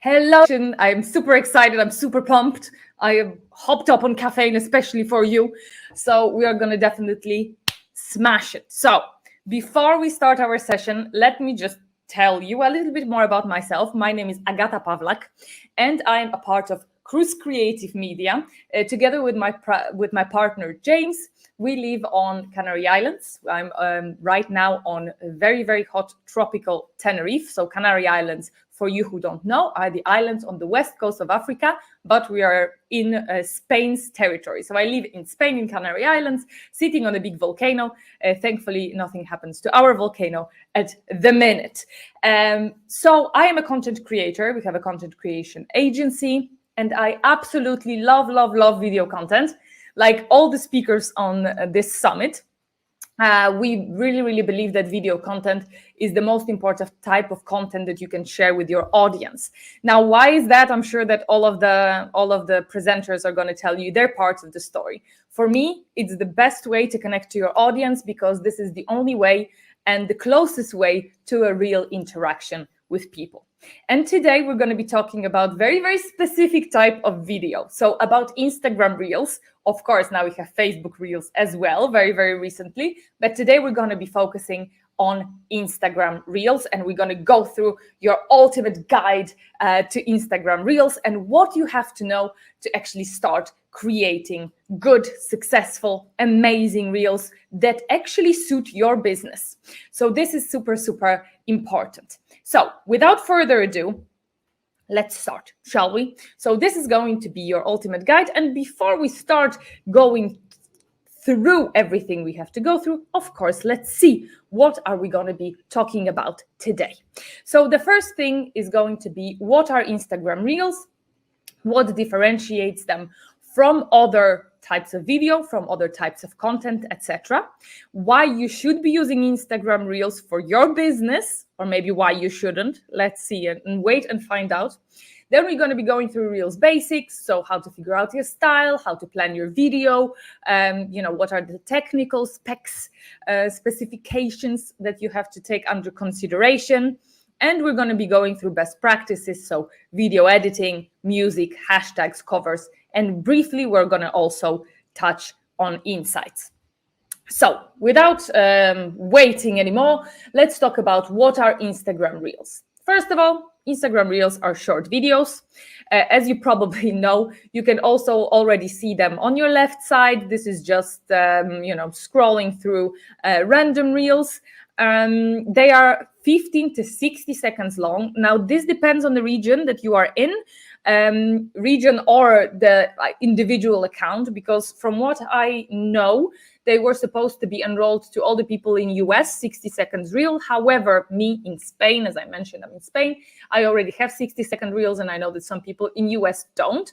Hello, I'm super excited. I'm super pumped. I have hopped up on caffeine, especially for you. So we are going to definitely smash it. So before we start our session, let me just tell you a little bit more about myself. My name is Agata Pawlak, and I am a part of Cruise Creative Media. Together with my partner, James, we live on Canary Islands. I'm right now on a very, very hot tropical Tenerife. So Canary Islands, for you who don't know, are the islands on the west coast of Africa, but we are in Spain's territory. So I live in Spain, in Canary Islands, sitting on a big volcano. Thankfully, nothing happens to our volcano at the minute. So I am a content creator. We have a content creation agency, and I absolutely love video content, like all the speakers on this summit. We really believe that video content is the most important type of content that you can share with your audience. Now, why is that? I'm sure that all of the presenters are going to tell you their parts of the story. For me, it's the best way to connect to your audience because this is the only way and the closest way to a real interaction with people. And today we're going to be talking about very specific type of video. So about Instagram Reels. Of course, now we have Facebook Reels as well, very recently. But today we're going to be focusing on Instagram Reels, and we're going to go through your ultimate guide to Instagram Reels and what you have to know to actually start creating good, successful, amazing Reels that actually suit your business. So this is super important. So without further ado, let's start, shall we? So this is going to be your ultimate guide. And before we start going through everything we have to go through, of course, let's see what are we going to be talking about today. So the first thing is going to be, what are Instagram Reels? What differentiates them from other types of video, from other types of content, etc. Why you should be using Instagram Reels for your business, or maybe why you shouldn't. Let's see and wait and find out. Then we're going to be going through Reels basics, so how to figure out your style, how to plan your video, what are the technical specs, specifications that you have to take under consideration. And we're going to be going through best practices, so video editing, music, hashtags, covers, and briefly, we're going to also touch on insights. So without waiting anymore, let's talk about what are Instagram Reels. First of all, Instagram Reels are short videos. As you probably know, you can also already see them on your left side. This is just, scrolling through random Reels. They are 15 to 60 seconds long. Now, this depends on the region that you are in, region or the individual account, because from what I know, they were supposed to be enrolled to all the people in US, 60 seconds reel. However, me in Spain, as I mentioned, I'm in Spain, I already have 60-second reels, and I know that some people in US don't.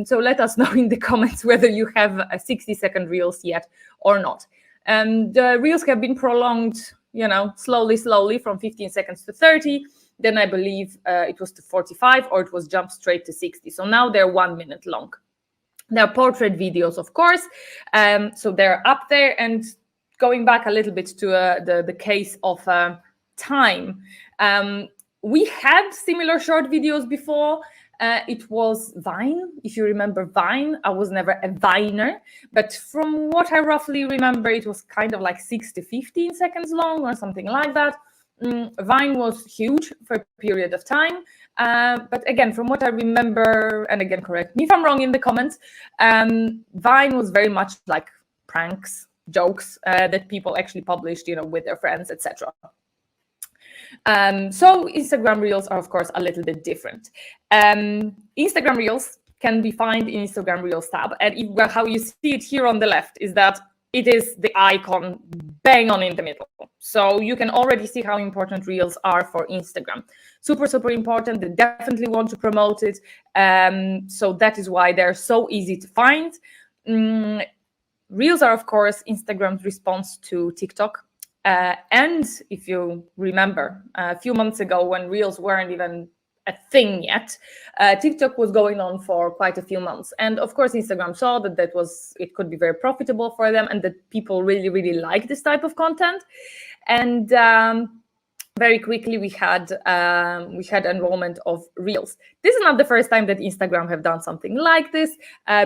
So let us know in the comments whether you have a 60-second reels yet or not. The reels have been prolonged, slowly from 15 seconds to 30. Then I believe it was to 45, or it was jumped straight to 60. So now they're 1 minute long. They're portrait videos, of course. So they're up there. And going back a little bit to the case of time, we had similar short videos before. It was Vine. If you remember Vine, I was never a Viner, but from what I roughly remember, it was kind of like 6 to 15 seconds long or something like that. Vine was huge for a period of time. But again, from what I remember, and again, correct me if I'm wrong in the comments, Vine was very much like pranks, jokes that people actually published, with their friends, etc. So Instagram Reels are, of course, a little bit different. Instagram Reels can be found in Instagram Reels tab. And how you see it here on the left is that it is the icon bang on in the middle. So you can already see how important Reels are for Instagram. Super important. They definitely want to promote it. So that is why they're so easy to find. Reels are, of course, Instagram's response to TikTok. And if you remember, a few months ago when Reels weren't even a thing yet, TikTok was going on for quite a few months. And of course, Instagram saw that it could be very profitable for them and that people really like this type of content. And very quickly we had enrollment of Reels. This is not the first time that Instagram have done something like this.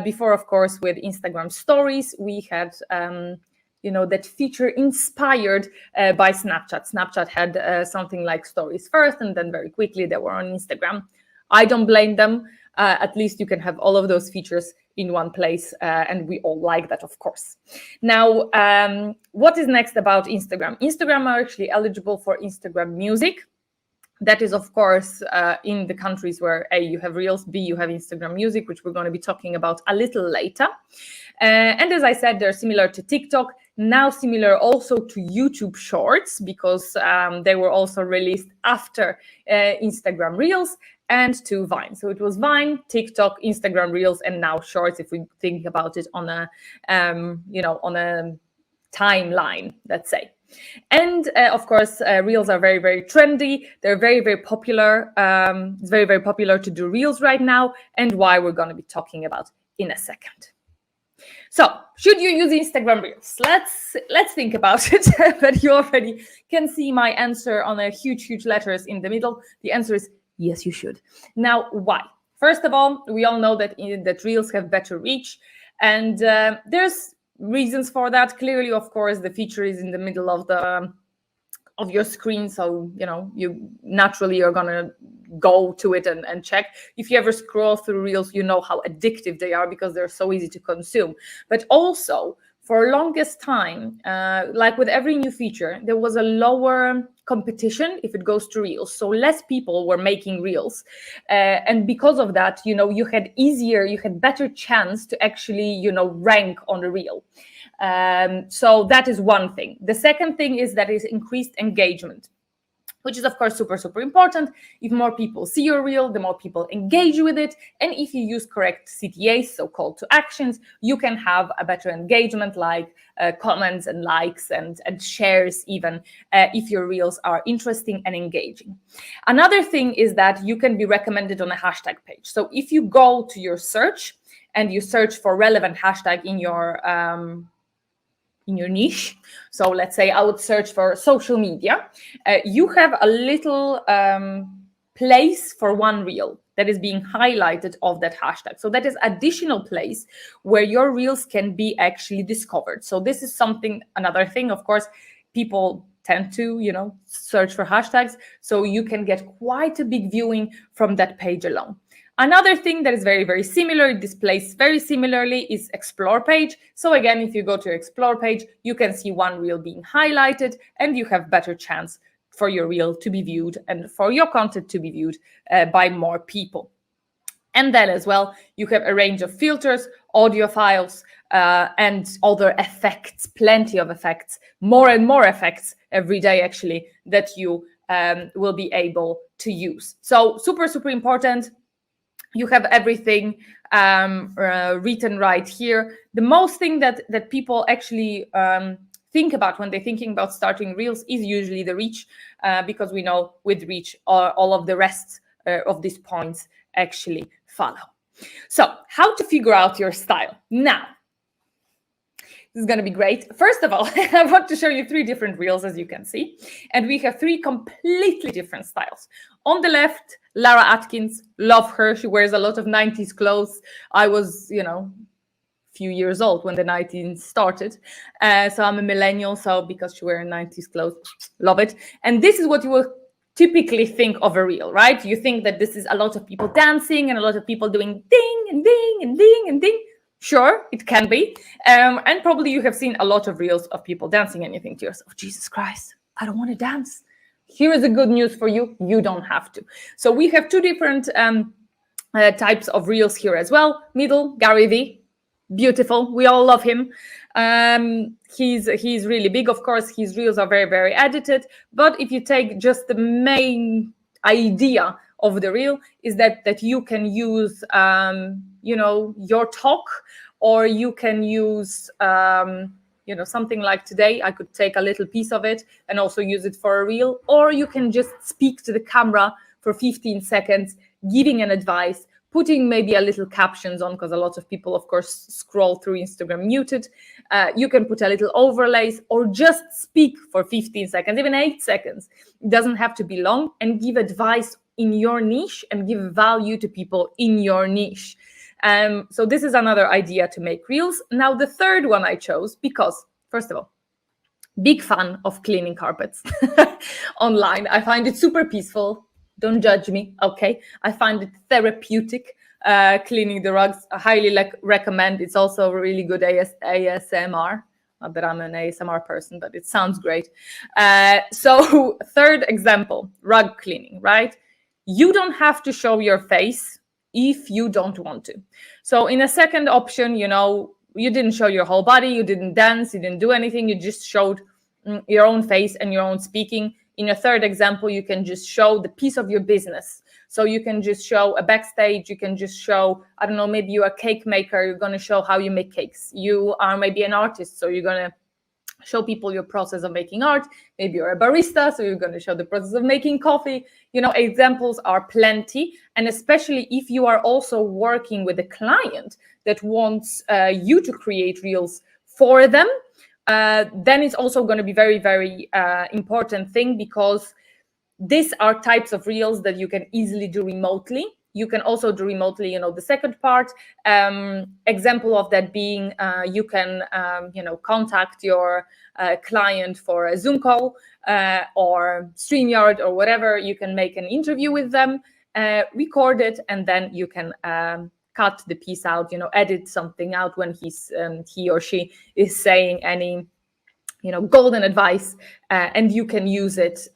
Before, of course, with Instagram Stories, we had that feature inspired by Snapchat. Snapchat had something like Stories first, and then very quickly they were on Instagram. I don't blame them. At least you can have all of those features in one place, and we all like that, of course. Now, what is next about Instagram? Instagram are actually eligible for Instagram Music. That is, of course, in the countries where A, you have Reels, B, you have Instagram Music, which we're going to be talking about a little later. And as I said, they're similar to TikTok, now similar also to YouTube Shorts, because they were also released after Instagram Reels, and to Vine. So it was Vine, TikTok, Instagram Reels, and now Shorts, if we think about it on a on a timeline, let's say. And of course, Reels are very, very trendy. They're very, very popular. It's very, very popular to do Reels right now, and why we're going to be talking about in a second. So, should you use Instagram Reels? Let's think about it. But you already can see my answer on a huge, huge letters in the middle. The answer is yes, you should. Now, why? First of all, we all know that Reels have better reach, and there's reasons for that. Clearly, of course, the feature is in the middle of your screen, so you naturally are gonna go to it and check. If you ever scroll through Reels, you know how addictive they are because they're so easy to consume. But also, for longest time, like with every new feature, there was a lower competition if it goes to Reels. So less people were making Reels. And because of that, you had better chance to actually, rank on a Reel. So that is one thing. The second thing is that is increased engagement, which is, of course, super, super important. If more people see your Reel, the more people engage with it. And if you use correct CTAs, so call to actions, you can have a better engagement, like comments and likes and shares even, if your Reels are interesting and engaging. Another thing is that you can be recommended on a hashtag page. So if you go to your search and you search for relevant hashtag in your niche. So let's say I would search for social media. You have a little place for one Reel that is being highlighted of that hashtag. So that is additional place where your Reels can be actually discovered. So this is another thing, of course, people tend to, search for hashtags. So you can get quite a big viewing from that page alone. Another thing that is very, very similar, it displays very similarly, is Explore page. So again, if you go to Explore page, you can see one Reel being highlighted, and you have better chance for your Reel to be viewed and for your content to be viewed by more people. And then as well, you have a range of filters, audio files, and other effects, plenty of effects, more and more effects every day, actually, that you will be able to use. So super, super important. You have everything written right here. The most thing that people actually think about when they're thinking about starting Reels is usually the reach, because we know with reach, all of the rest of these points actually follow. So how to figure out your style? Now, this is going to be great. First of all, I want to show you 3 different Reels, as you can see. And we have 3 completely different styles. On the left, Lara Atkins, love her. She wears a lot of 90s clothes. I was, few years old when the 90s started. So I'm a millennial, so because she wears 90s clothes, love it. And this is what you will typically think of a Reel, right? You think that this is a lot of people dancing and a lot of people doing ding and ding and ding and ding. Sure, it can be. And probably you have seen a lot of Reels of people dancing, and you think to yourself, Jesus Christ, I don't want to dance. Here is the good news for you. You don't have to. So we have 2 different types of Reels here as well. Middle, Gary V. Beautiful. We all love him. He's really big. Of course, his Reels are very, very edited. But if you take just the main idea of the Reel, is that you can use your talk, or you can use something like today. I could take a little piece of it and also use it for a Reel, or you can just speak to the camera for 15 seconds, giving an advice, putting maybe a little captions on, because a lot of people, of course, scroll through Instagram muted. You can put a little overlays, or just speak for 15 seconds, even 8 seconds. It doesn't have to be long, and give advice in your niche and give value to people in your niche. So this is another idea to make reels. Now, the third one I chose because, first of all, big fan of cleaning carpets online. I find it super peaceful. Don't judge me, okay? I find it therapeutic, cleaning the rugs. I highly recommend. It's also really good ASMR. Not that I'm an ASMR person, but it sounds great. So third example, rug cleaning, right? You don't have to show your face if you don't want to. So in a second option, you didn't show your whole body, you didn't dance, you didn't do anything, you just showed your own face and your own speaking. In a third example, you can just show the piece of your business. So you can just show a backstage, you can just show, I don't know, maybe you're a cake maker, you're going to show how you make cakes. You are maybe an artist, so you're going to show people your process of making art. Maybe you're a barista, so you're going to show the process of making coffee. Examples are plenty. And especially if you are also working with a client that wants you to create reels for them, then it's also going to be very, very important thing, because these are types of reels that you can easily do remotely. You can also do remotely, the second part. Example of that being, you can, contact your client for a Zoom call or StreamYard or whatever. You can make an interview with them, record it, and then you can cut the piece out, edit something out when he or she is saying any, golden advice, and you can use it,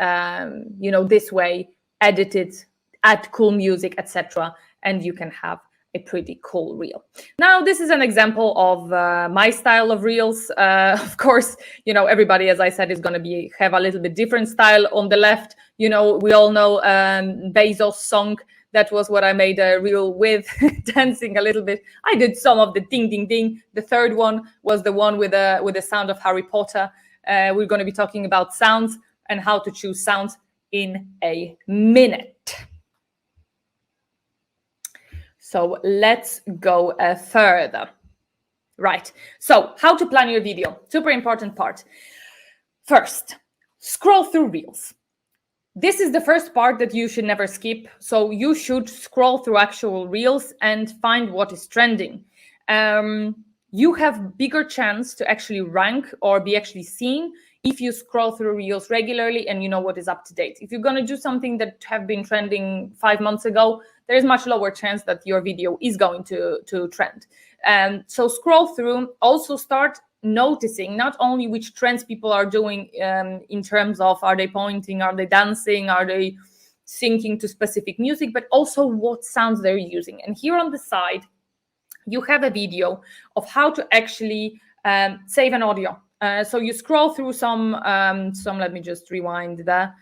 this way, edit it, add cool music, etc., and you can have a pretty cool reel. Now, this is an example of my style of reels. Of course, everybody, as I said, is going to have a little bit different style. On the left, we all know Bezos' song. That was what I made a reel with, dancing a little bit. I did some of the ding, ding, ding. The third one was the one with the sound of Harry Potter. We're going to be talking about sounds and how to choose sounds in a minute. So let's go further. Right. So how to plan your video. Super important part. First, scroll through reels. This is the first part that you should never skip. So you should scroll through actual reels and find what is trending. You have bigger chance to actually rank or be actually seen if you scroll through reels regularly and you know what is up to date. If you're going to do something that have been trending 5 months ago, there is much lower chance that your video is going to trend. So scroll through. Also start noticing not only which trends people are doing in terms of, are they pointing, are they dancing, are they syncing to specific music, but also what sounds they're using. And here on the side, you have a video of how to actually save an audio. So you scroll through some, let me just rewind there.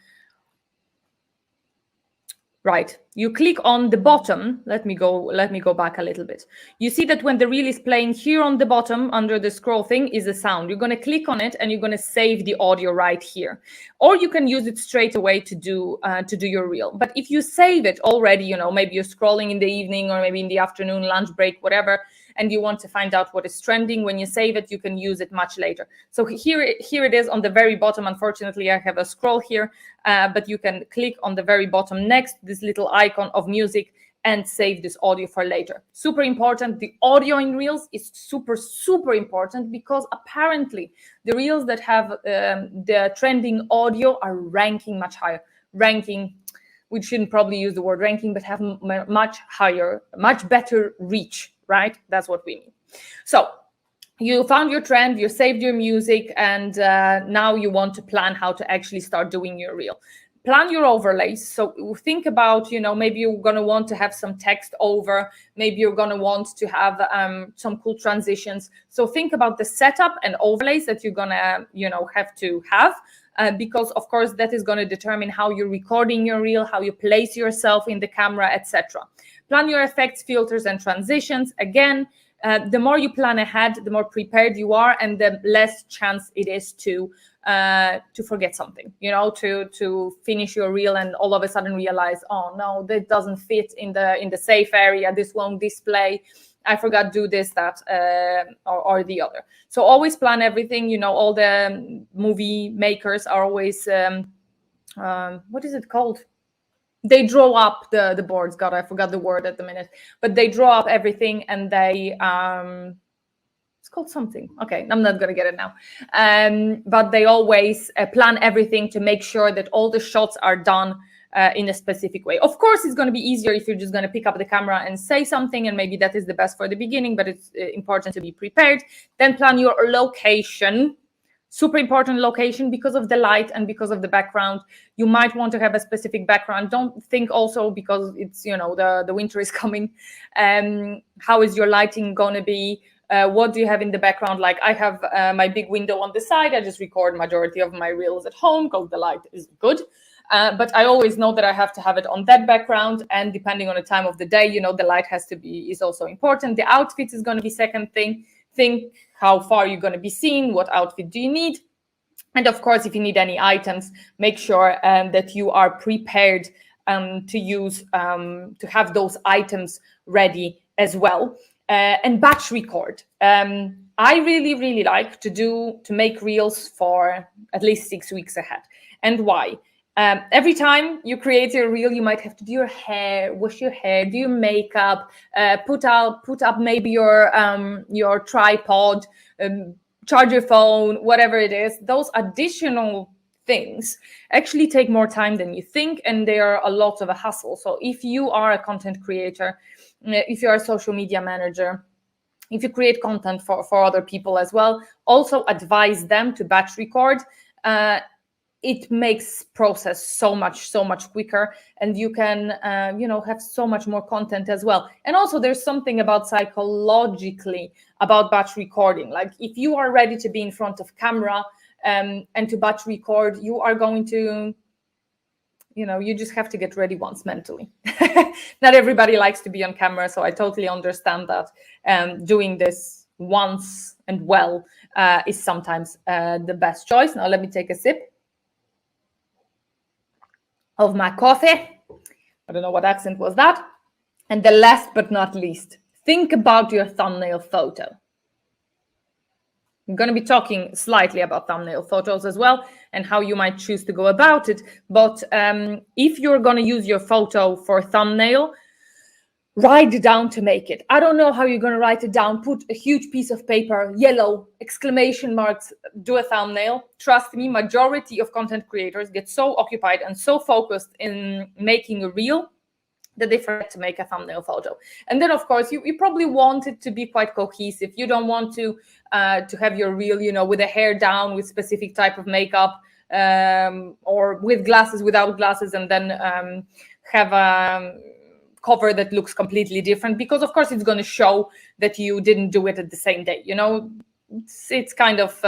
Right, you click on the bottom. Let me go back a little bit. You see that when the reel is playing, here on the bottom under the scroll thing is a sound. You're going to click on it and you're going to save the audio right here. Or you can use it straight away to do your reel. But if you save it already, maybe you're scrolling in the evening or maybe in the afternoon, lunch break, whatever, and you want to find out what is trending, when you save it, you can use it much later. So here it is on the very bottom. Unfortunately, I have a scroll here, but you can click on the very bottom next, this little icon of music, and save this audio for later. Super important. The audio in Reels is super, super important, because apparently the Reels that have the trending audio are ranking much higher. We shouldn't probably use the word ranking, but have much higher, much better reach. Right? That's what we mean. So you found your trend, you saved your music, and now you want to plan how to actually start doing your reel. Plan your overlays. So think about, maybe you're going to want to have some text over, maybe you're going to want to have some cool transitions. So think about the setup and overlays that you're going to, have to have. Because of course that is going to determine how you're recording your reel, how you place yourself in the camera, etc. Plan your effects, filters, and transitions. Again, The more you plan ahead, the more prepared you are, and the less chance it is to forget something, to finish your reel and all of a sudden realize, oh no, that doesn't fit in the safe area, this won't display, I forgot to do this, that, or the other. So always plan everything. All the movie makers are always what is it called? They draw up the boards. God, I forgot the word at the minute, but they draw up everything, and they it's called something. Okay, I'm not gonna get it now. But they always plan everything to make sure that all the shots are done in a specific way. Of course, it's going to be easier if you're just going to pick up the camera and say something, and maybe that is the best for the beginning, but it's important to be prepared. Then plan your location. Super important location, because of the light and because of the background. You might want to have a specific background. Don't think also because it's, the winter is coming. How is your lighting going to be? What do you have in the background? Like I have my big window on the side. I just record majority of my reels at home because the light is good. But I always know that I have to have it on that background, and depending on the time of the day, the light is also important. The outfit is going to be second thing. Think how far you're going to be seen, what outfit do you need, and of course, if you need any items, make sure that you are prepared to use to have those items ready as well. And batch record. I really like to make reels for at least 6 weeks ahead. And why? Every time you create your reel, you might have to do your hair, wash your hair, do your makeup, put up maybe your tripod, charge your phone, whatever it is. Those additional things actually take more time than you think, and they are a lot of a hassle. So if you are a content creator, if you are a social media manager, if you create content for other people as well, also advise them to batch record. It makes process so much quicker, and you can have so much more content as well. And also there's something about psychologically about batch recording. Like if you are ready to be in front of camera and to batch record, you are going to, you just have to get ready once mentally. Not everybody likes to be on camera, so I totally understand that. Doing this once and well is sometimes the best choice. Now let me take a sip of my coffee. I don't know what accent was that. And the last but not least, think about your thumbnail photo. I'm going to be talking slightly about thumbnail photos as well and how you might choose to go about it. But if you're going to use your photo for thumbnail, write it down to make it. I don't know how you're going to write it down. Put a huge piece of paper, yellow, exclamation marks, do a thumbnail. Trust me, majority of content creators get so occupied and so focused in making a reel that they forget to make a thumbnail photo. And then, of course, you probably want it to be quite cohesive. You don't want to have your reel, with the hair down, with specific type of makeup, or with glasses, without glasses, and then have a cover that looks completely different, because of course it's going to show that you didn't do it at the same day. It's kind of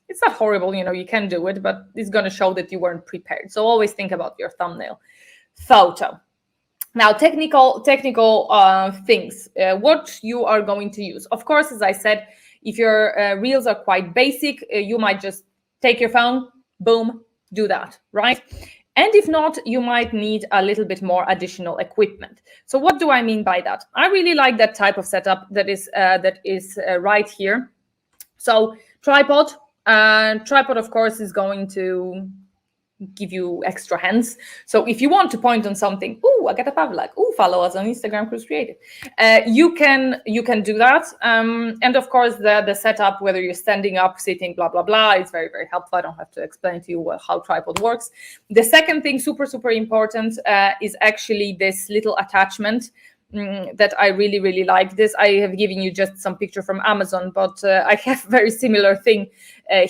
it's not horrible, you can do it, but it's going to show that you weren't prepared. So always think about your thumbnail photo. Now, technical things, what you are going to use. Of course, as I said, if your reels are quite basic, you might just take your phone, boom, do that, right? And if not, you might need a little bit more additional equipment. So what do I mean by that? I really like that type of setup that is right here. So tripod, of course, is going to give you extra hands. So if you want to point on something, Agata Pavlak, follow us on Instagram Cruise Creative. You can do that. And of course, the setup, whether you're standing up, sitting, blah, blah, blah, is very, very helpful. I don't have to explain to you how tripod works. The second thing, super, super important, is actually this little attachment that I really, really like. This, I have given you just some picture from Amazon, but I have a very similar thing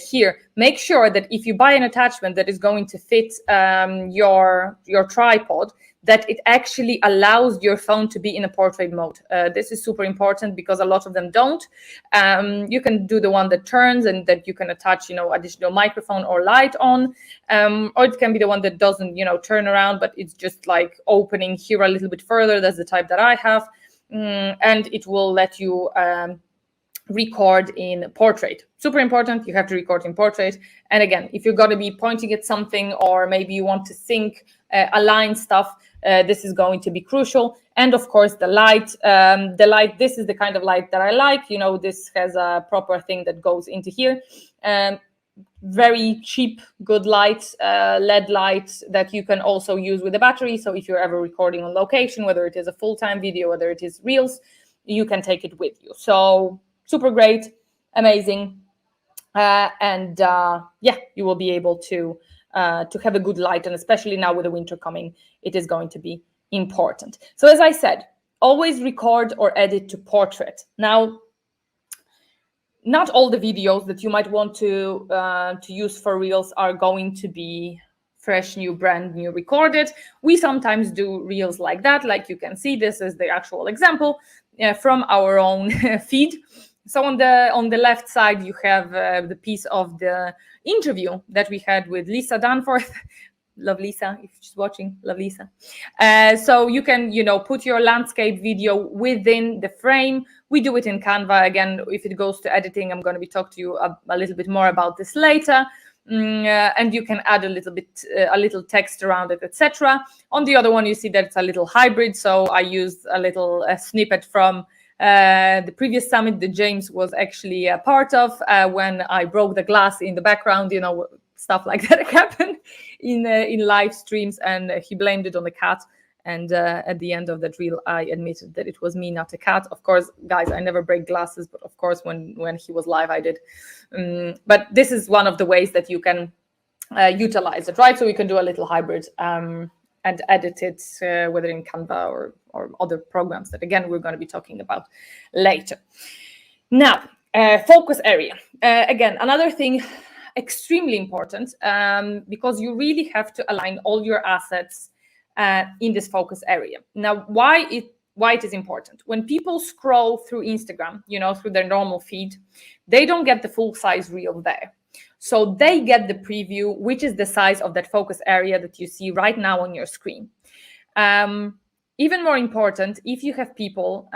here. Make sure that if you buy an attachment that is going to fit your tripod, that it actually allows your phone to be in a portrait mode. This is super important because a lot of them don't. You can do the one that turns and that you can attach, additional microphone or light on, or it can be the one that doesn't, turn around, but it's just like opening here a little bit further. That's the type that I have. and it will let you record in portrait. Super important, you have to record in portrait. And again, if you're going to be pointing at something, or maybe you want to sync, align stuff, this is going to be crucial. And of course, the light, this is the kind of light that I like. You know, this has a proper thing that goes into here. Very cheap, good light, LED light that you can also use with a battery. So if you're ever recording on location, whether it is a full-time video, whether it is Reels, you can take it with you. So super great, amazing. Yeah, you will be able to have a good light, and especially now with the winter coming, it is going to be important. So as I said, always record or edit to portrait. Now, not all the videos that you might want to use for Reels are going to be fresh, new, brand new recorded. We sometimes do Reels like that. Like you can see, this is the actual example from our own feed. So on the left side, you have the piece of the interview that we had with Lisa Danforth. Love Lisa, if she's watching, love Lisa. So you can, put your landscape video within the frame. We do it in Canva. Again, if it goes to editing, I'm going to be talking to you a little bit more about this later. And you can add a little text around it, etc. On the other one, you see that it's a little hybrid. So I used a little snippet from the previous summit that James was actually a part of, when I broke the glass in the background, stuff like that happened in live streams, and he blamed it on the cat. And at the end of that reel, I admitted that it was me, not a cat. Of course, guys, I never break glasses, but of course, when he was live, I did. But this is one of the ways that you can utilize it, right? So you can do a little hybrid and edit it, whether in Canva or other programs that, again, we're going to be talking about later. Now, focus area. Again, another thing extremely important, because you really have to align all your assets in this focus area. Now, why it is important? When people scroll through Instagram, through their normal feed, they don't get the full size reel there. So they get the preview, which is the size of that focus area that you see right now on your screen. Even more important, if you have people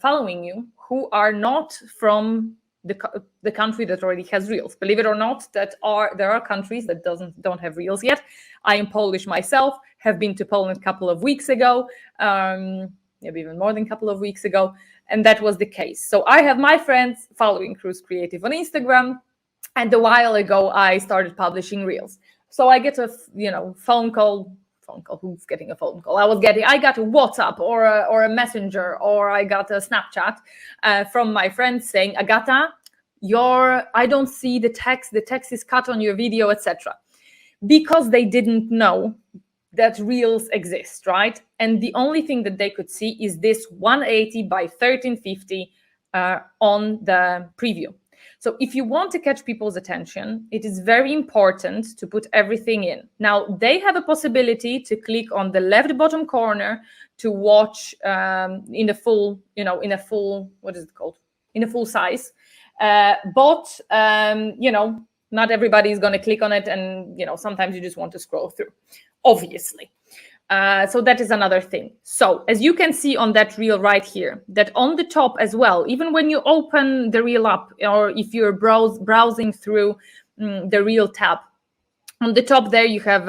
following you who are not from the country that already has Reels. Believe it or not, there are countries that don't have Reels yet. I am Polish myself, have been to Poland a couple of weeks ago, maybe even more than a couple of weeks ago, and that was the case. So I have my friends following Cruise Creative on Instagram, and a while ago I started publishing Reels. So I get a phone call. Who's getting a phone call? I got a WhatsApp or a Messenger, or I got a Snapchat from my friends saying, Agata, I don't see the text is cut on your video, etc. Because they didn't know that Reels exist, right? And the only thing that they could see is this 180 by 1350 on the preview. So if you want to catch people's attention, it is very important to put everything in. Now, they have a possibility to click on the left bottom corner to watch in the full, what is it called? In a full size. But not everybody is going to click on it. And, sometimes you just want to scroll through, obviously. So that is another thing. So as you can see on that reel right here, that on the top as well, even when you open the reel up, or if you're browsing through the reel tab, on the top there, you have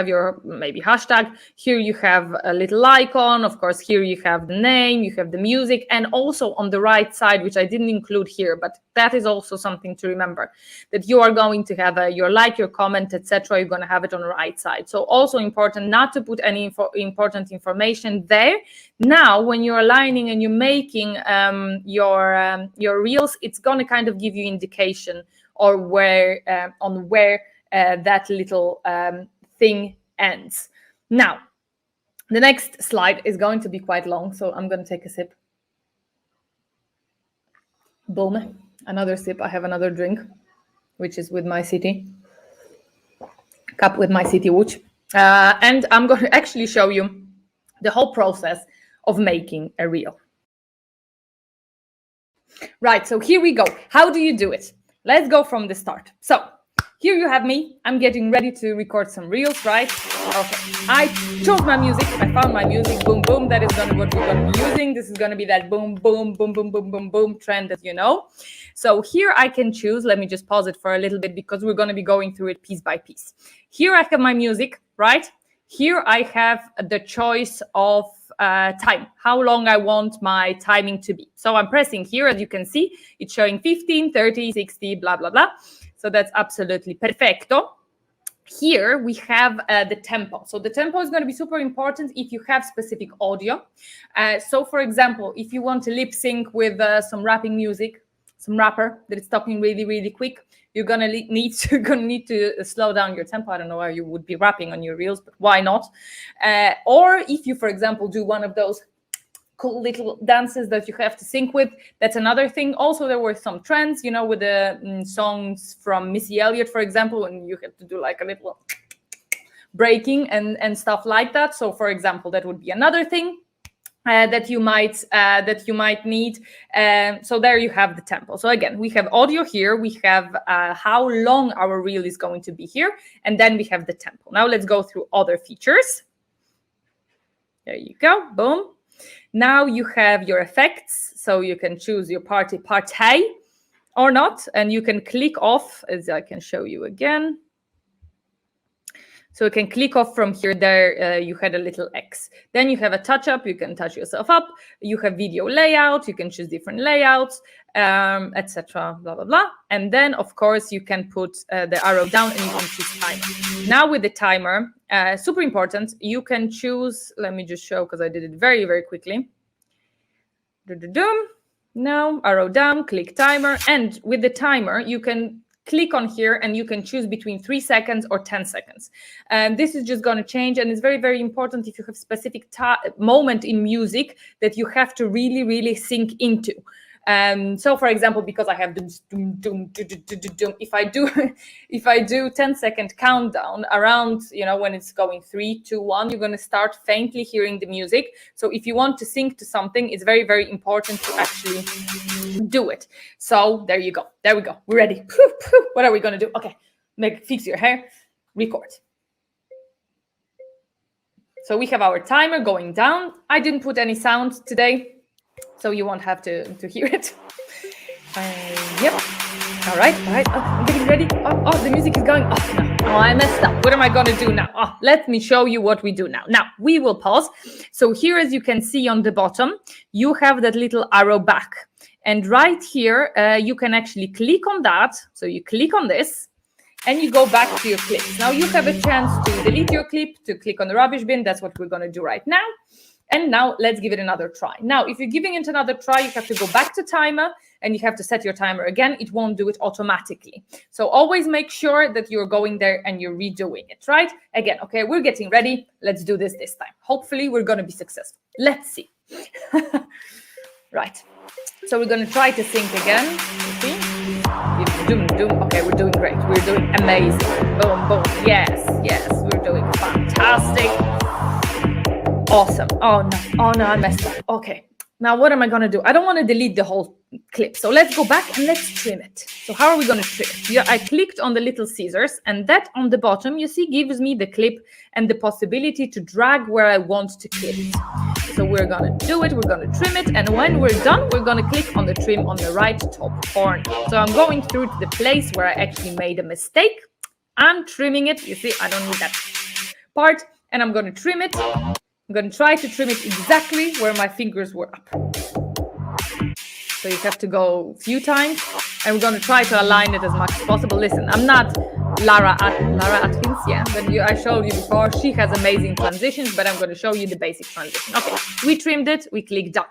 your maybe hashtag. Here you have a little icon. Of course, here you have the name, you have the music, and also on the right side, which I didn't include here, but that is also something to remember, that you are going to have your like, your comment, etc. You're going to have it on the right side. So also important not to put any important information there. Now, when you're aligning and you're making your reels, it's going to kind of give you indication or where that little thing ends. Now, the next slide is going to be quite long, so I'm going to take a sip. Boom, another sip. I have another drink, which is with my city cup with my city watch. And I'm going to actually show you the whole process of making a reel. Right, so here we go. How do you do it? Let's go from the start. So here you have me. I'm getting ready to record some reels, right? Okay, I chose my music. I found my music. Boom, boom. That is gonna what we're gonna be using. This is gonna be that boom, boom, boom, boom, boom, boom, boom trend that you know. So here I can choose. Let me just pause it for a little bit because we're gonna be going through it piece by piece. Here I have my music, right? Here I have the choice of time, how long I want my timing to be. So I'm pressing here, as you can see, it's showing 15, 30, 60, blah, blah, blah. So that's absolutely perfecto. Here we have the tempo. So the tempo is going to be super important if you have specific audio. So for example, if you want to lip sync with some rapping music, some rapper that is talking really, really quick, you're gonna need to slow down your tempo. I don't know why you would be rapping on your reels, but why not? Or if you, for example, do one of those cool little dances that you have to sync with, that's another thing. Also, there were some trends, you know, with the songs from Missy Elliott, for example, when you have to do like a little breaking and stuff like that. So, for example, that would be another thing. That you might need. So there you have the tempo. So again, we have audio here, we have how long our reel is going to be here, and then we have the tempo. Now let's go through other features. There you go, boom. Now you have your effects, so you can choose your party or not, and you can click off, as I can show you again. So you can click off from here. There you had a little X. Then you have a touch up. You can touch yourself up. You have video layout. You can choose different layouts, etc. Blah, blah, blah. And then, of course, you can put the arrow down and you can choose timer. Now with the timer, super important, you can choose, let me just show because I did it very, very quickly. Now, arrow down, click timer. And with the timer, you can click on here and you can choose between 3 seconds or 10 seconds. And this is just going to change. And it's very, very important if you have specific moment in music that you have to really, really sink into. So for example, because I have if I do 10-second countdown around, you know, when it's going 3, 2, 1, you're going to start faintly hearing the music. So if you want to sync to something, it's very, very important to actually do it. So there you go. There we go. We're ready. What are we going to do? Okay, fix your hair, record. So we have our timer going down. I didn't put any sound today, so you won't have to hear it. Yep. All right. Oh, I'm getting ready. Oh, the music is going. Oh, no. Oh, I messed up. What am I going to do now? Oh, let me show you what we do now. Now, we will pause. So here, as you can see on the bottom, you have that little arrow back. And right here, you can actually click on that. So you click on this, and you go back to your clips. Now, you have a chance to delete your clip, to click on the rubbish bin. That's what we're going to do right now. And now let's give it another try. Now, if you're giving it another try, you have to go back to timer and you have to set your timer again. It won't do it automatically. So always make sure that you're going there and you're redoing it, right? Again, okay, we're getting ready. Let's do this time. Hopefully, we're going to be successful. Let's see. Right. So we're going to try to sync again. You see? Okay, we're doing great. We're doing amazing. Boom, boom. Yes, we're doing fantastic. Awesome. Oh no, I messed up. Okay. Now what am I going to do? I don't want to delete the whole clip. So let's go back and let's trim it. So how are we going to trim it? Yeah, I clicked on the little scissors, and that on the bottom, you see, gives me the clip and the possibility to drag where I want to clip it. So we're going to do it. We're going to trim it. And when we're done, we're going to click on the trim on the right top corner. So I'm going through to the place where I actually made a mistake. I'm trimming it. You see, I don't need that part. And I'm going to trim it. I'm going to try to trim it exactly where my fingers were up. So you have to go a few times, and we're going to try to align it as much as possible. Listen, I'm not Lara Atkins, yeah, but I showed you before. She has amazing transitions, but I'm going to show you the basic transition. Okay, we trimmed it, we clicked done.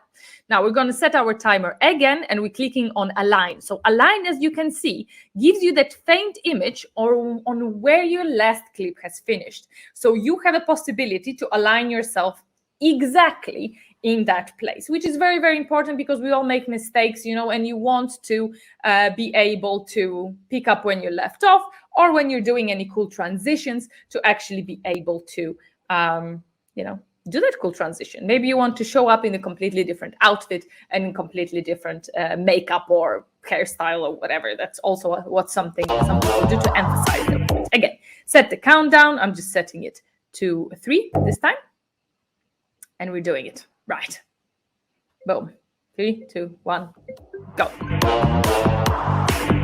Now we're going to set our timer again, and we're clicking on align. So align, as you can see, gives you that faint image on where your last clip has finished. So you have a possibility to align yourself exactly in that place, which is very, very important because we all make mistakes, you know, and you want to be able to pick up when you left off, or when you're doing any cool transitions, to actually be able to, you know, do that cool transition. Maybe you want to show up in a completely different outfit and completely different makeup or hairstyle or whatever. That's also what some people do to emphasize their point. Again, set the countdown. I'm just setting it to 3 this time. And we're doing it. Right. Boom. 3, 2, 1, go.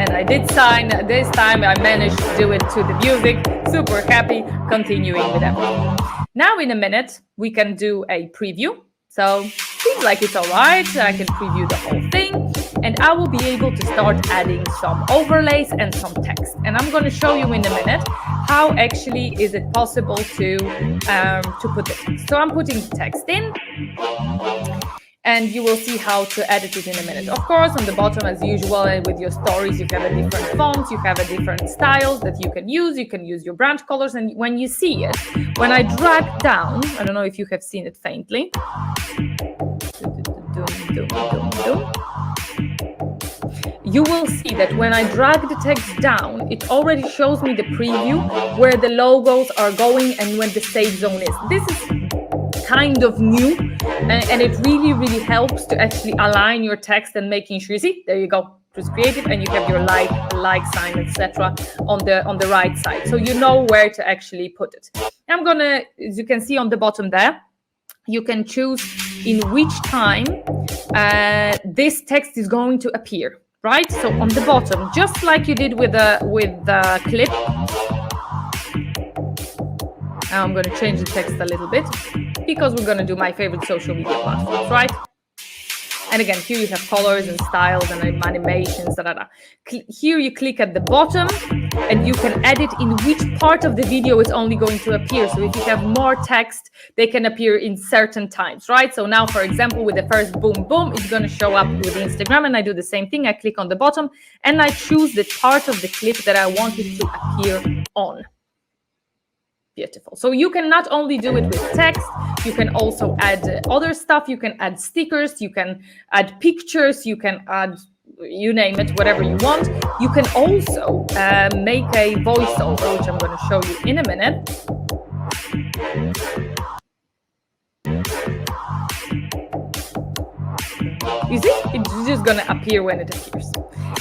And I did sign this time. I managed to do it to the music. Super happy. Continuing with everything. Now in a minute, we can do a preview. So seems like it's all right. I can preview the whole thing. And I will be able to start adding some overlays and some text. And I'm going to show you in a minute how actually is it possible to put the text. So I'm putting the text in. And you will see how to edit it in a minute. Of course, on the bottom, as usual, with your stories, you have a different fonts, you have a different styles that you can use. You can use your brand colors. And when you see it, when I drag down, I don't know if you have seen it faintly. You will see that when I drag the text down, it already shows me the preview where the logos are going and when the save zone is. This is kind of new, and it really helps to actually align your text and making sure, you see, there you go, just creative, and you have your like sign, etc. on the right side, so you know where to actually put it. I'm gonna, as you can see on the bottom there, you can choose in which time this text is going to appear, right? So on the bottom, just like you did with the clip. Now I'm going to change the text a little bit because we're going to do my favorite social media platforms, right? And again, here you have colors and styles and animations, Here you click at the bottom and you can edit in which part of the video is only going to appear. So if you have more text, they can appear in certain times, right? So now, for example, with the first boom, boom, it's going to show up with Instagram, and I do the same thing. I click on the bottom and I choose the part of the clip that I want it to appear on. Beautiful. So you can not only do it with text, you can also add other stuff. You can add stickers, you can add pictures, you can add, you name it, whatever you want. You can also make a voiceover, which I'm going to show you in a minute. You see, it's just going to appear when it appears.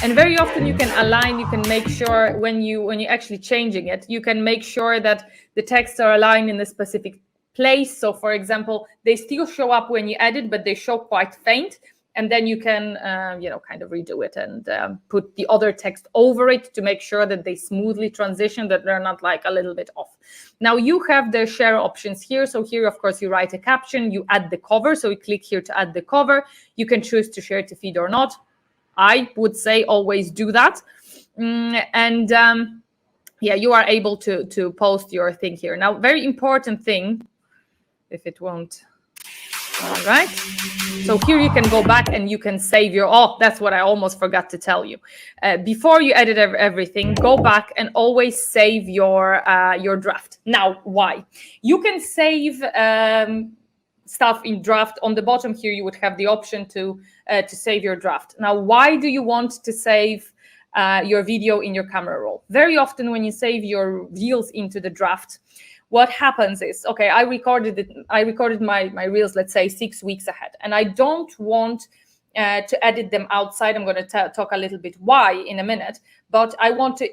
And very often you can align, you can make sure when you're actually changing it, you can make sure that the texts are aligned in a specific place. So for example, they still show up when you edit, but they show quite faint. And then you can, kind of redo it and put the other text over it to make sure that they smoothly transition, that they're not like a little bit off. Now you have the share options here. So here, of course, you write a caption, you add the cover. So you click here to add the cover. You can choose to share to feed or not. I would say always do that. You are able to post your thing here. Now, very important thing, if it won't. All right. So here you can go back and you can save your, that's what I almost forgot to tell you. Before you edit everything, go back and always save your draft. Now, why? You can save stuff in draft. On the bottom here, you would have the option to save your draft. Now, why do you want to save your video in your camera roll? Very often when you save your reels into the draft, what happens is, okay, I recorded my reels, let's say 6 weeks ahead, and I don't want to edit them outside. I'm going to talk a little bit why in a minute, but I want to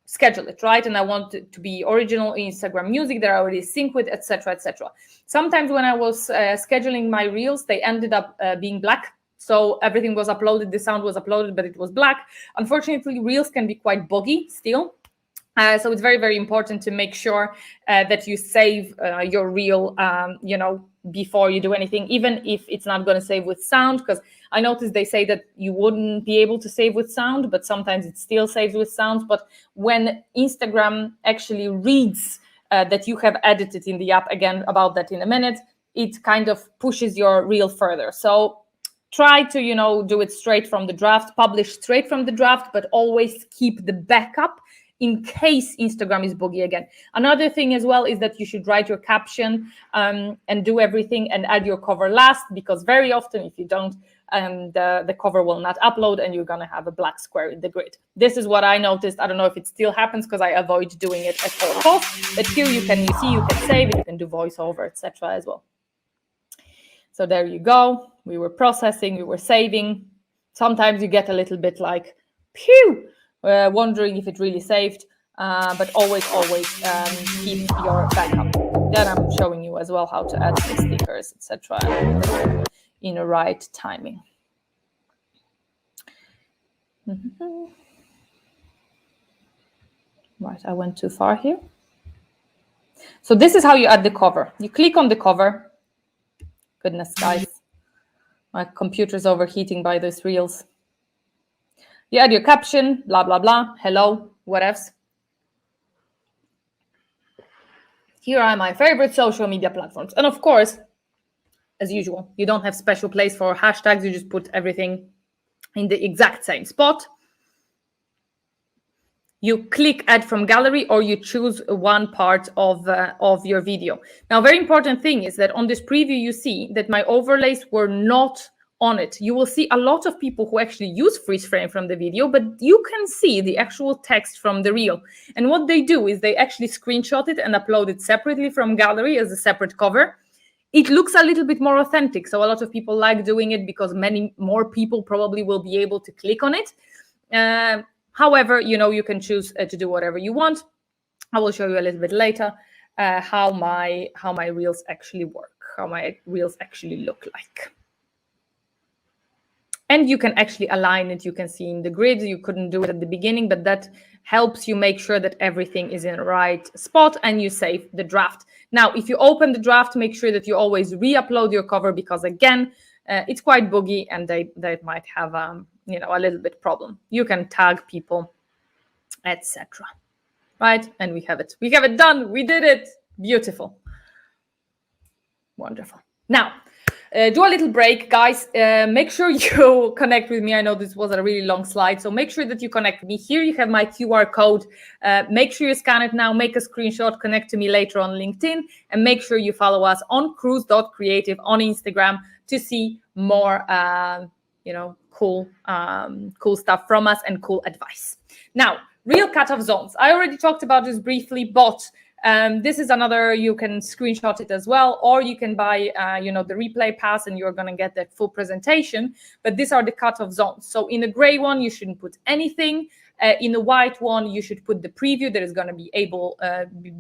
schedule it, right? And I want it to be original Instagram music that I already sync with, etc., etc. Sometimes when I was scheduling my reels, they ended up being black. So everything was uploaded, the sound was uploaded, but it was black. Unfortunately, reels can be quite buggy still. So it's very, very important to make sure that you save your reel, before you do anything, even if it's not going to save with sound, because I noticed they say that you wouldn't be able to save with sound, but sometimes it still saves with sounds. But when Instagram actually reads that you have edited in the app, again, about that in a minute, it kind of pushes your reel further. So try to, do it straight from the draft, publish straight from the draft, but always keep the backup in case Instagram is buggy again. Another thing as well is that you should write your caption and do everything and add your cover last, because very often if you don't, the cover will not upload and you're going to have a black square in the grid. This is what I noticed. I don't know if it still happens because I avoid doing it at all costs, but here you can save it, you can do voiceover, etc. as well. So there you go. We were processing, we were saving. sometimes you get a little bit like, pew, wondering if it really saved, but always keep your backup. Then I'm showing you as well how to add some stickers, etc. in a right timing. Right, I went too far here. So this is how you add the cover. You click on the cover. Goodness, guys. My computer's overheating by these reels. You add your caption, blah, blah, blah. Hello, what else? Here are my favorite social media platforms. And of course, as usual, you don't have special place for hashtags. You just put everything in the exact same spot. You click add from gallery, or you choose one part of your video. Now, very important thing is that on this preview, you see that my overlays were not on it. You will see a lot of people who actually use freeze frame from the video, but you can see the actual text from the reel. And what they do is they actually screenshot it and upload it separately from gallery as a separate cover. It looks a little bit more authentic. So a lot of people like doing it because many more people probably will be able to click on it. However, you can choose to do whatever you want. I will show you a little bit later how my reels actually work, how my reels actually look like. And you can actually align it. You can see in the grid. You couldn't do it at the beginning, but that helps you make sure that everything is in the right spot and you save the draft. Now, if you open the draft, make sure that you always re-upload your cover because, again, it's quite buggy and they might have a little bit problem. You can tag people, etc. Right? And we have it. We have it done. We did it. Beautiful. Wonderful. Now, do a little break, guys. Make sure you connect with me. I know this was a really long slide, so make sure that you connect with me. Here you have my QR code. Make sure you scan it now, make a screenshot, connect to me later on LinkedIn, and make sure you follow us on cruise.creative on Instagram to see more cool stuff from us and cool advice. Now, real cutoff zones. I already talked about this briefly, but this is another, you can screenshot it as well, or you can buy, the replay pass and you're going to get that full presentation. But these are the cutoff zones. So in the gray one, you shouldn't put anything. In the white one, you should put the preview that is going to be able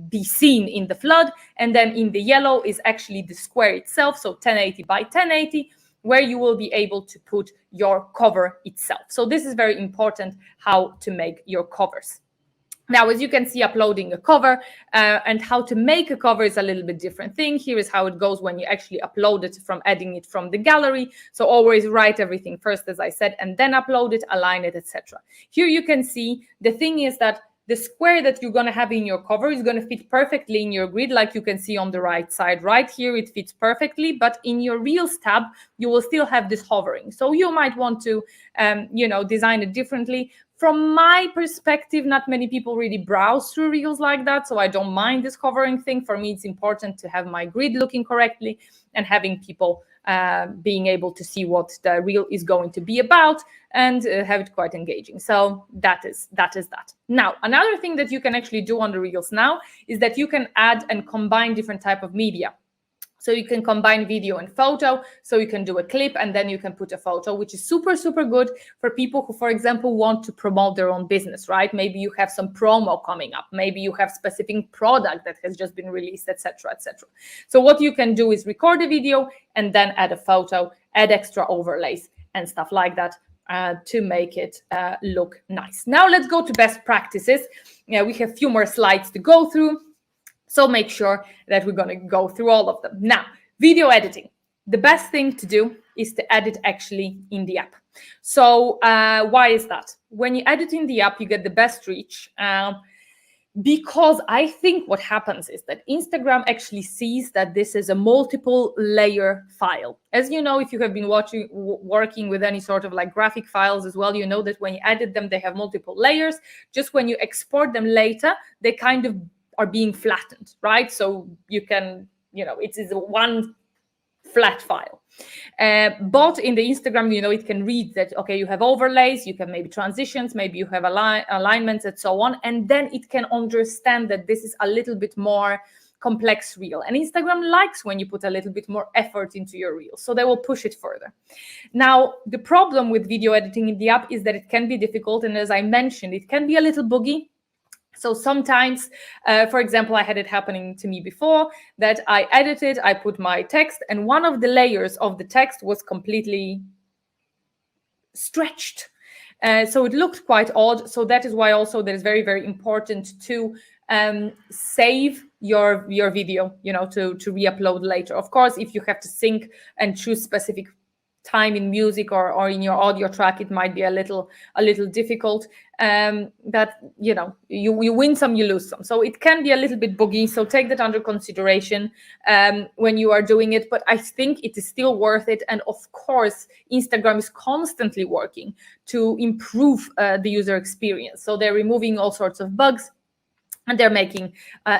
be seen in the flood. And then in the yellow is actually the square itself. So 1080 by 1080, where you will be able to put your cover itself. So this is very important, how to make your covers. Now, as you can see, uploading a cover and how to make a cover is a little bit different thing. Here is how it goes when you actually upload it from adding it from the gallery. So always write everything first, as I said, and then upload it, align it, etc. Here you can see the thing is that the square that you're going to have in your cover is going to fit perfectly in your grid, like you can see on the right side. Right here, it fits perfectly, but in your Reels tab, you will still have this hovering. So you might want to, design it differently. From my perspective, not many people really browse through Reels like that, so I don't mind this hovering thing. For me, it's important to have my grid looking correctly and having people being able to see what the reel is going to be about and have it quite engaging. So that is that. Now, another thing that you can actually do on the Reels now is that you can add and combine different type of media. So you can combine video and photo. So you can do a clip and then you can put a photo, which is super, super good for people who, for example, want to promote their own business, right? Maybe you have some promo coming up. Maybe you have specific product that has just been released, etc., etc. So what you can do is record a video and then add a photo, add extra overlays and stuff like that to make it look nice. Now let's go to best practices. Yeah, we have a few more slides to go through. So make sure that we're going to go through all of them. Now, video editing. The best thing to do is to edit actually in the app. So why is that? When you edit in the app, you get the best reach. Because I think what happens is that Instagram actually sees that this is a multiple layer file. As you know, if you have been working with any sort of like graphic files as well, you know that when you edit them, they have multiple layers. Just when you export them later, they kind of are being flattened, right? So you can, it is one flat file. But in the Instagram, it can read that, okay, you have overlays, you have maybe transitions, maybe you have alignments and so on. And then it can understand that this is a little bit more complex reel, and Instagram likes when you put a little bit more effort into your reel, so they will push it further. Now, the problem with video editing in the app is that it can be difficult, and as I mentioned, it can be a little buggy. So sometimes, for example, I had it happening to me before that I edited, I put my text, and one of the layers of the text was completely stretched. So it looked quite odd. So that is why also that is very, very important to save your video, to re-upload later. Of course, if you have to sync and choose specific time in music or in your audio track, it might be a little difficult. That you win some, you lose some, so it can be a little bit buggy. So take that under consideration when you are doing it, but I think it is still worth it. And of course, Instagram is constantly working to improve the user experience, so they're removing all sorts of bugs, and they're making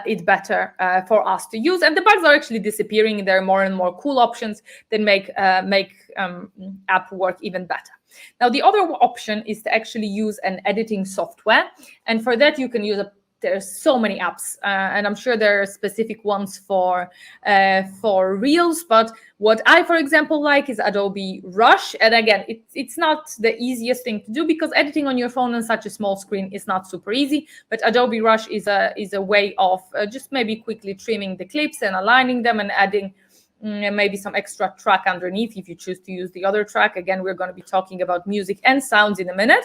it better for us to use. And the bugs are actually disappearing. There are more and more cool options that make app work even better. Now, the other option is to actually use an editing software. And for that, you can use there's so many apps, and I'm sure there are specific ones for Reels. But what I, for example, like is Adobe Rush. And again, it's not the easiest thing to do, because editing on your phone on such a small screen is not super easy. But Adobe Rush is a way of just maybe quickly trimming the clips and aligning them and adding maybe some extra track underneath if you choose to use the other track. Again, we're going to be talking about music and sounds in a minute.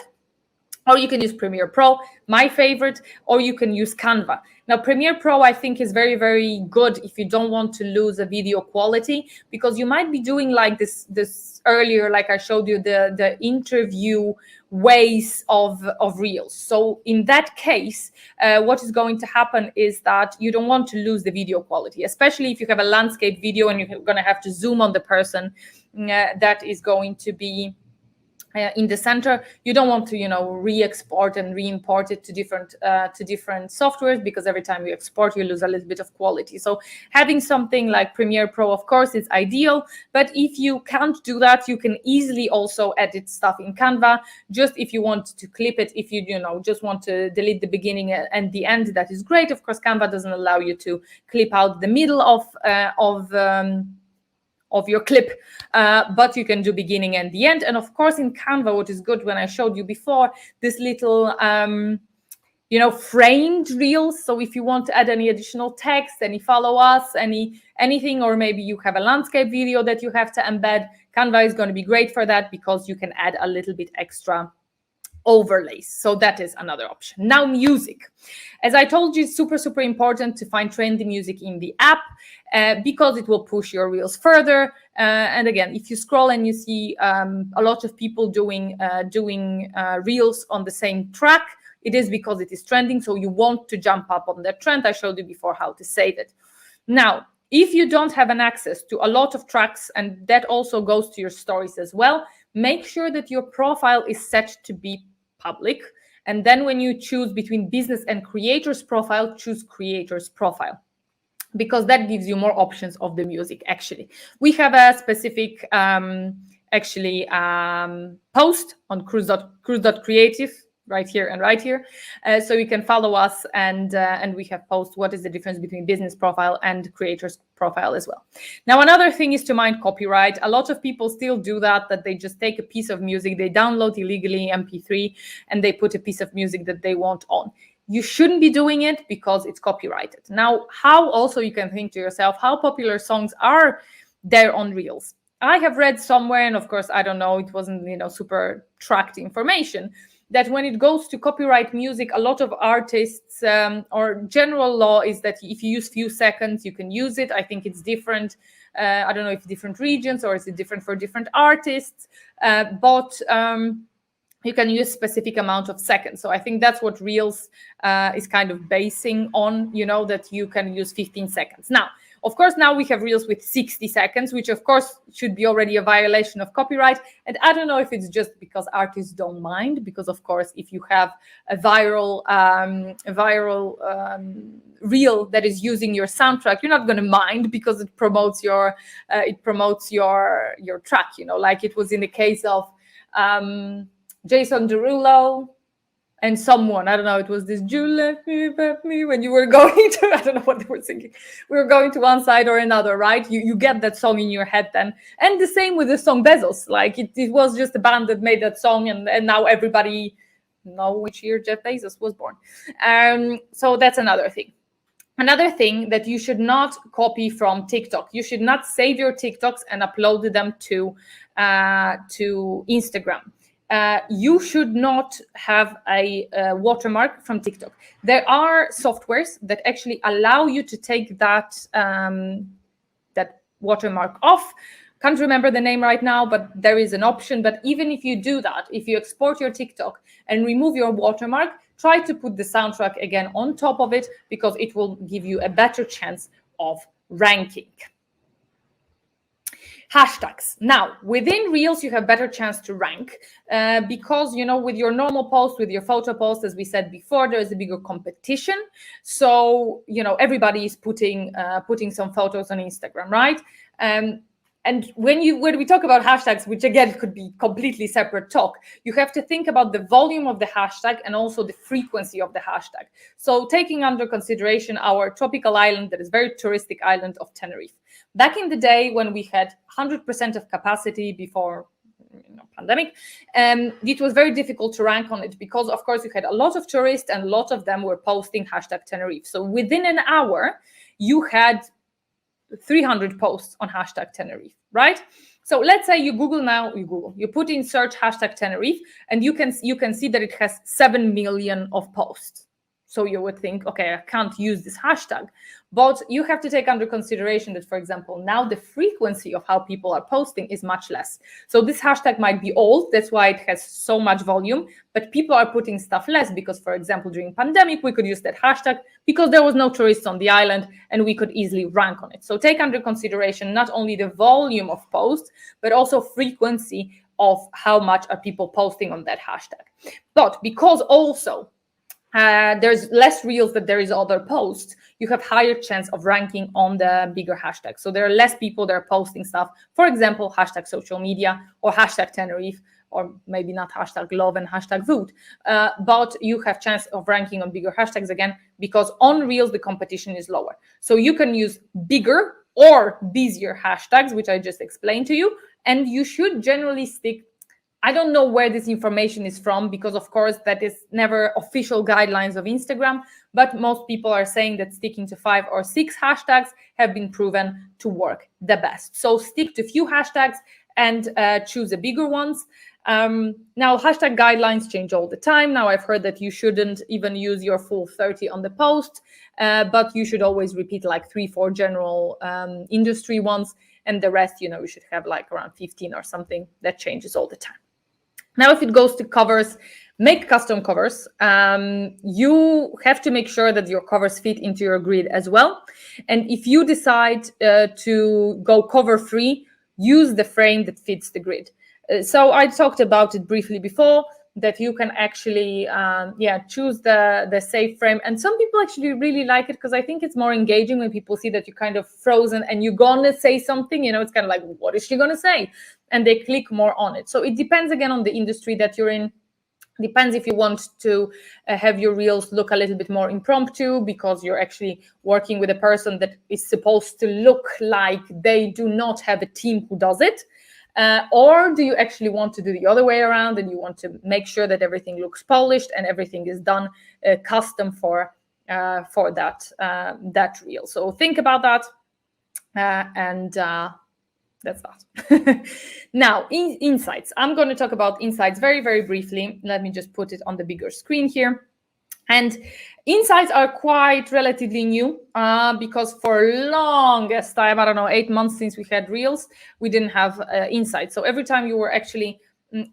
Or you can use Premiere Pro, my favorite, or you can use Canva. Now, Premiere Pro, I think, is very, very good if you don't want to lose a video quality, because you might be doing like this earlier, like I showed you, the interview ways of Reels. So in that case, what is going to happen is that you don't want to lose the video quality, especially if you have a landscape video and you're going to have to zoom on the person that is going to be in the center. You don't want to re-export and re-import it to different softwares, because every time you export you lose a little bit of quality. So having something like Premiere Pro, of course, is ideal, but if you can't do that, you can easily also edit stuff in Canva. Just if you want to clip it, if you just want to delete the beginning and the end, that is great. Of course, Canva doesn't allow you to clip out the middle of your clip, but you can do beginning and the end. And of course, in Canva, what is good, when I showed you before, this little framed reels. So if you want to add any additional text, any follow us, anything, or maybe you have a landscape video that you have to embed, Canva is going to be great for that, because you can add a little bit extra overlays. So that is another option. Now, music. As I told you, it's super, super important to find trendy music in the app, because it will push your reels further. And again, if you scroll and you see a lot of people doing reels on the same track, it is because it is trending. So you want to jump up on that trend. I showed you before how to save it. Now, if you don't have an access to a lot of tracks, and that also goes to your stories as well, make sure that your profile is set to be public. And then when you choose between business and creator's profile, choose creator's profile, because that gives you more options of the music. Actually, we have a specific post on cruise.creative right here and right here, so you can follow us, and we have post what is the difference between business profile and creator's profile as well. Now, another thing is to mind copyright. A lot of people still do that they just take a piece of music, they download illegally MP3, and they put a piece of music that they want on. You shouldn't be doing it, because it's copyrighted. Now, how also you can think to yourself, how popular songs are there on Reels? I have read somewhere, and of course, I don't know, it wasn't super tracked information, that when it goes to copyright music, a lot of artists, or general law is that if you use few seconds, you can use it. I think it's different. I don't know if different regions, or is it different for different artists, but you can use specific amount of seconds. So I think that's what Reels is kind of basing on, that you can use 15 seconds. Now, of course, now we have Reels with 60 seconds, which of course should be already a violation of copyright. And I don't know if it's just because artists don't mind, because of course, if you have a viral reel that is using your soundtrack, you're not going to mind, because it promotes your track. Like it was in the case of Jason Derulo and someone, I don't know, it was this "You left me when you were going to," I don't know what they were singing. We were going to one side or another, right? You get that song in your head then. And the same with the song Bezos. Like it was just a band that made that song, and now everybody know which year Jeff Bezos was born. So that's another thing. Another thing that you should not copy from TikTok. You should not save your TikToks and upload them to Instagram. You should not have a watermark from TikTok. There are softwares that actually allow you to take that that watermark off. Can't remember the name right now, but there is an option. But even if you do that, if you export your TikTok and remove your watermark, try to put the soundtrack again on top of it, because it will give you a better chance of ranking. Hashtags. Now, within Reels, you have better chance to rank because, with your normal post, with your photo post, as we said before, there is a bigger competition. So, everybody is putting some photos on Instagram, right? And when we talk about hashtags, which again could be completely separate talk, you have to think about the volume of the hashtag and also the frequency of the hashtag. So taking under consideration our tropical island, that is very touristic island of Tenerife. Back in the day when we had 100% of capacity before pandemic, it was very difficult to rank on it because, of course, you had a lot of tourists and a lot of them were posting hashtag Tenerife. So within an hour, you had 300 posts on hashtag Tenerife, right? So let's say you put in search hashtag Tenerife, and you can see that it has 7 million of posts. So you would think, okay, I can't use this hashtag. But you have to take under consideration that, for example, now the frequency of how people are posting is much less. So this hashtag might be old, that's why it has so much volume, but people are putting stuff less because, for example, during pandemic, we could use that hashtag because there was no tourists on the island and we could easily rank on it. So take under consideration not only the volume of posts, but also frequency of how much are people posting on that hashtag. But because also there's less reels that there is other posts, you have higher chance of ranking on the bigger hashtags. So there are less people that are posting stuff, for example, hashtag social media or hashtag Tenerife, or maybe not hashtag love and hashtag food, but you have chance of ranking on bigger hashtags again, because on Reels, the competition is lower. So you can use bigger or busier hashtags, which I just explained to you, and you should generally stick. I don't know where this information is from, because of course that is never official guidelines of Instagram, but most people are saying that sticking to 5 or 6 hashtags have been proven to work the best. So stick to few hashtags and choose the bigger ones. Now, hashtag guidelines change all the time. Now, I've heard that you shouldn't even use your full 30 on the post, but you should always repeat like 3-4 general industry ones, and the rest, you should have like around 15 or something. That changes all the time. Now, if it goes to covers, make custom covers. You have to make sure that your covers fit into your grid as well. And if you decide to go cover free, use the frame that fits the grid. So I talked about it briefly before, that you can actually choose the safe frame. And some people actually really like it, because I think it's more engaging when people see that you're kind of frozen and you're gonna say something, it's kind of like, what is she gonna say? And they click more on it. So it depends again on the industry that you're in. Depends if you want to have your reels look a little bit more impromptu, because you're actually working with a person that is supposed to look like they do not have a team who does it. Or do you actually want to do the other way around, and you want to make sure that everything looks polished and everything is done custom for that reel? So think about that, and that's that. Now, insights. I'm going to talk about insights very, very briefly. Let me just put it on the bigger screen here. And insights are quite relatively new because for longest time, I don't know, 8 months since we had Reels, we didn't have insights. So every time you were actually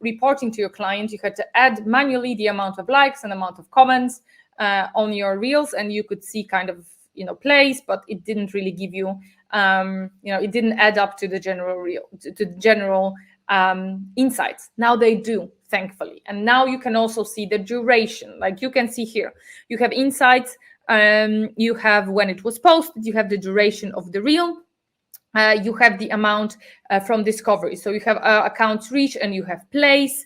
reporting to your client, you had to add manually the amount of likes and amount of comments on your Reels, and you could see kind of, plays, but it didn't really give you, it didn't add up to the general reel, to the general insights. Now they do, thankfully. And now you can also see the duration. Like you can see here, you have insights, you have when it was posted, you have the duration of the reel, you have the amount from discovery. So you have accounts reach and you have plays,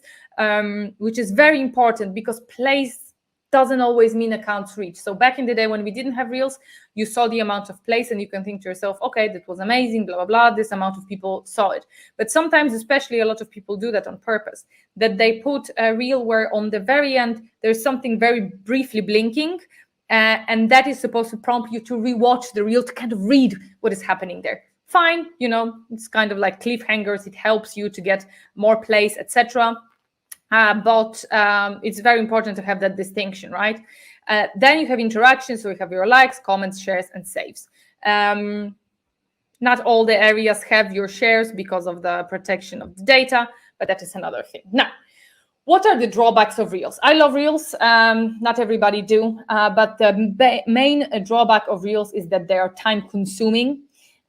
which is very important, because plays doesn't always mean accounts reach. So back in the day when we didn't have Reels, you saw the amount of plays and you can think to yourself, okay, that was amazing, blah, blah, blah, this amount of people saw it. But sometimes, especially a lot of people do that on purpose, that they put a reel where on the very end, there's something very briefly blinking, and that is supposed to prompt you to rewatch the reel to kind of read what is happening there. Fine, it's kind of like cliffhangers. It helps you to get more plays, etc. But it's very important to have that distinction, right? Then you have interactions, so you have your likes, comments, shares, and saves. Not all the areas have your shares because of the protection of the data, but that is another thing. Now, what are the drawbacks of Reels? I love Reels. Not everybody do, but the main drawback of Reels is that they are time-consuming.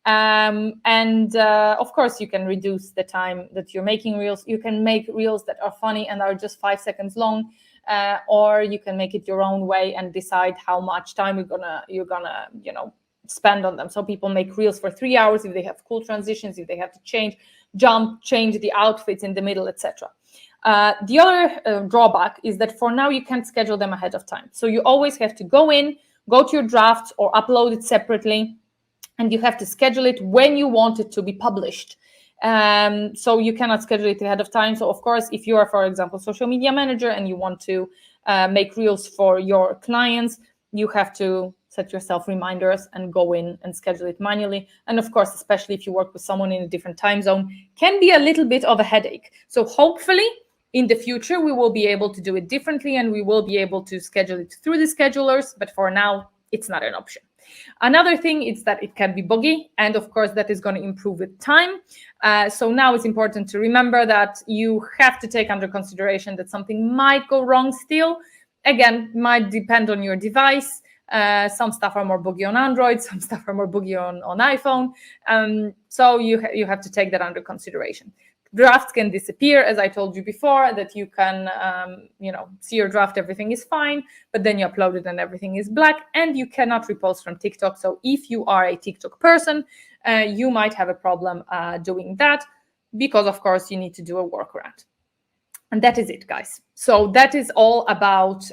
Of course, you can reduce the time that you're making Reels. You can make Reels that are funny and are just 5 seconds long, or you can make it your own way and decide how much time you're gonna spend on them. So people make Reels for 3 hours if they have cool transitions, if they have to change the outfits in the middle, etc. The other drawback is that for now you can't schedule them ahead of time. So you always have to go to your drafts or upload it separately, and you have to schedule it when you want it to be published. So you cannot schedule it ahead of time. So of course, if you are, for example, social media manager and you want to make Reels for your clients, you have to set yourself reminders and go in and schedule it manually. And of course, especially if you work with someone in a different time zone, can be a little bit of a headache. So hopefully in the future, we will be able to do it differently and we will be able to schedule it through the schedulers. But for now, it's not an option. Another thing is that it can be buggy, and of course that is going to improve with time. So now it's important to remember that you have to take under consideration that something might go wrong still. Again, might depend on your device. Some stuff are more buggy on Android, some stuff are more buggy on iPhone. So you have to take that under consideration. Drafts can disappear, as I told you before, that you can, see your draft, everything is fine, but then you upload it and everything is black, and you cannot repost from TikTok. So if you are a TikTok person, you might have a problem doing that, because of course you need to do a workaround. And that is it, guys. So that is all about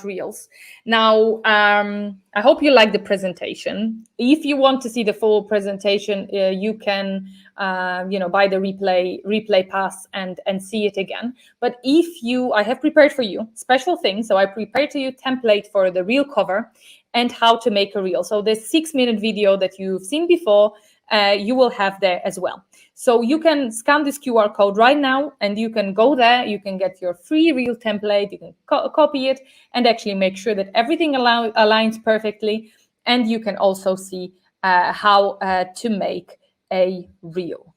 Reels. Now, I hope you like the presentation. If you want to see the full presentation, you can, buy the replay pass and see it again. But I have prepared for you special things. So I prepared to you template for the reel cover and how to make a reel. So the 6-minute video that you've seen before, you will have there as well. So you can scan this QR code right now and you can go there, you can get your free reel template, you can copy it and actually make sure that everything aligns perfectly. And you can also see how to make a reel.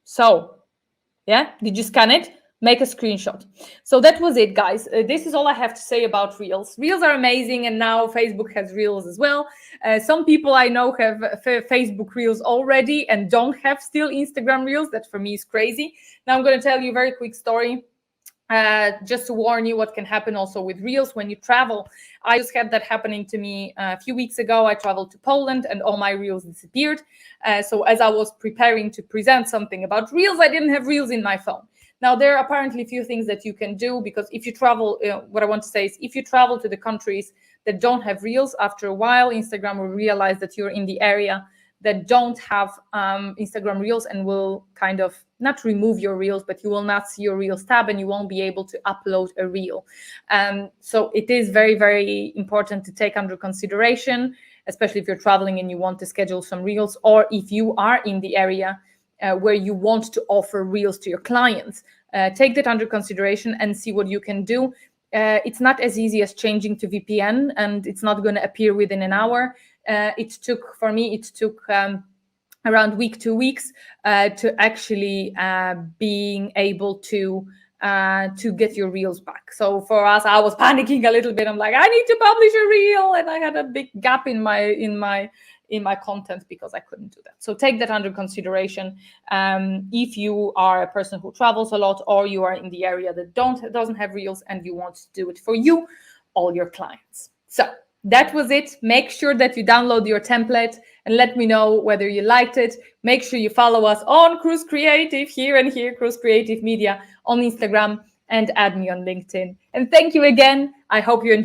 So, yeah, did you scan it? Make a screenshot. So that was it, guys. This is all I have to say about Reels. Reels are amazing, and now Facebook has Reels as well. Some people I know have Facebook Reels already and don't have still Instagram Reels. That for me is crazy. Now I'm going to tell you a very quick story. Just to warn you what can happen also with Reels when you travel. I just had that happening to me a few weeks ago. I traveled to Poland and all my Reels disappeared. So as I was preparing to present something about Reels, I didn't have Reels in my phone. Now, there are apparently a few things that you can do, because if you travel, what I want to say is if you travel to the countries that don't have Reels, after a while, Instagram will realize that you're in the area that don't have Instagram Reels and will kind of not remove your Reels, but you will not see your Reels tab and you won't be able to upload a Reel. So it is very, very important to take under consideration, especially if you're traveling and you want to schedule some Reels, or if you are in the area where you want to offer Reels to your clients. Take that under consideration and see what you can do. It's not as easy as changing to VPN, and it's not going to appear within an hour. It took around week, 2 weeks to actually being able to get your Reels back. So for us, I was panicking a little bit. I'm like, I need to publish a Reel, and I had a big gap in my content because I couldn't do that. So take that under consideration. If you are a person who travels a lot, or you are in the area that doesn't have Reels and you want to do it for you, all your clients. So that was it. Make sure that you download your template and let me know whether you liked it. Make sure you follow us on Cruise Creative here, Cruise Creative Media on Instagram. and add me on LinkedIn. And thank you again. I hope you enjoyed.